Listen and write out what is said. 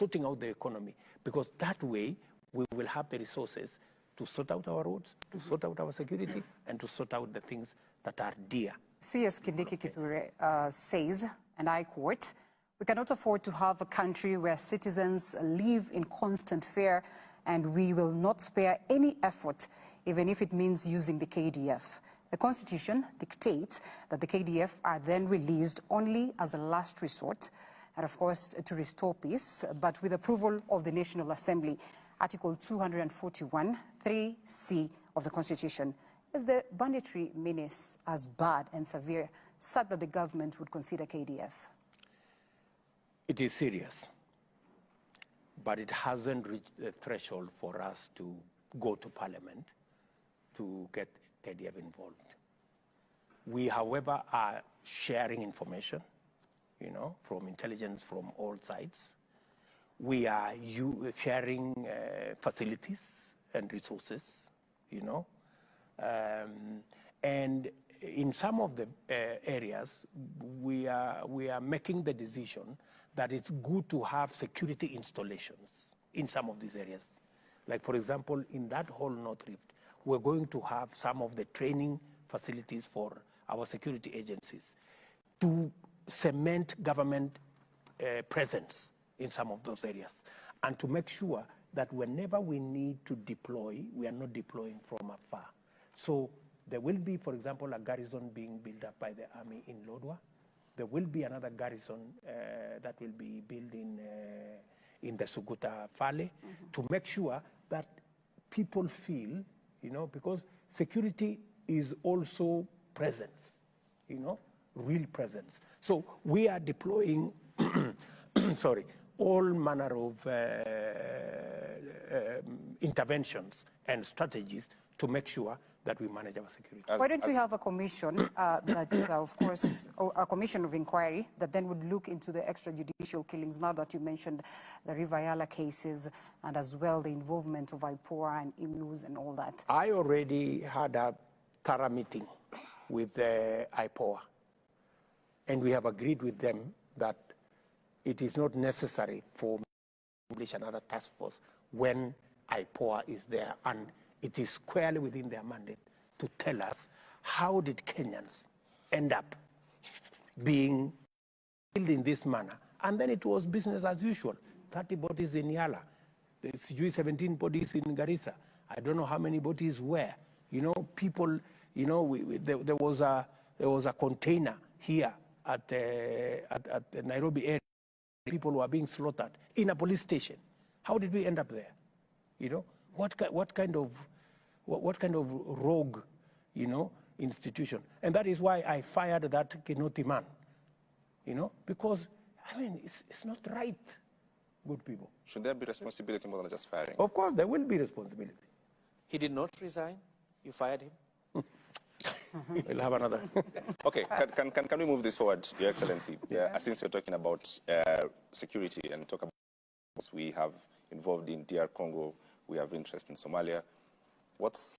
sorting out the economy, because that way we will have the resources to sort out our roads, to sort out our security, and to sort out the things that are dear. CS Kindiki Kithure says, and I quote, "We cannot afford to have a country where citizens live in constant fear, and we will not spare any effort, even if it means using the KDF. The Constitution dictates that the KDF are then released only as a last resort, and of course to restore peace, but with approval of the National Assembly. Article 241, 3C of the Constitution. Is the banditry menace as bad and severe such that the government would consider KDF?" It is serious, but it hasn't reached the threshold for us to go to Parliament to get KDF involved. We, however, are sharing information, from intelligence from all sides. We are sharing facilities and resources, and in some of the areas, we are making the decision that it's good to have security installations in some of these areas. Like, for example, in that whole North Rift, we're going to have some of the training facilities for our security agencies to cement government presence in some of those areas, and to make sure that whenever we need to deploy, we are not deploying from afar. So there will be, for example, a garrison being built up by the army in Lodwar. There will be another garrison that will be built in the Suguta Valley, to make sure that people feel, because security is also presence, real presence. So we are deploying, all manner of interventions and strategies to make sure that we manage our security. Why don't we have a commission of course, a commission of inquiry that then would look into the extrajudicial killings, now that you mentioned the River Yala cases, and as well the involvement of IPOA and IMLUs and all that? I already had a thorough meeting with IPOA, and we have agreed with them that it is not necessary for establish another task force when IPOA is there, and it is squarely within their mandate to tell us how did Kenyans end up being killed in this manner. And then it was business as usual. 30 bodies in Yala, there's 17 bodies in Garissa. I don't know how many bodies were. People, there was a container here at the Nairobi area. People were being slaughtered in a police station. How did we end up there? What kind of rogue, institution? And that is why I fired that Kinoti man, because, it's not right, good people. Should there be responsibility more than just firing? Of course, there will be responsibility. He did not resign? You fired him? We'll have another. Okay, can we move this forward, Your Excellency? Since we're talking about security and talk about we have involved in DR Congo, we have interest in Somalia. What's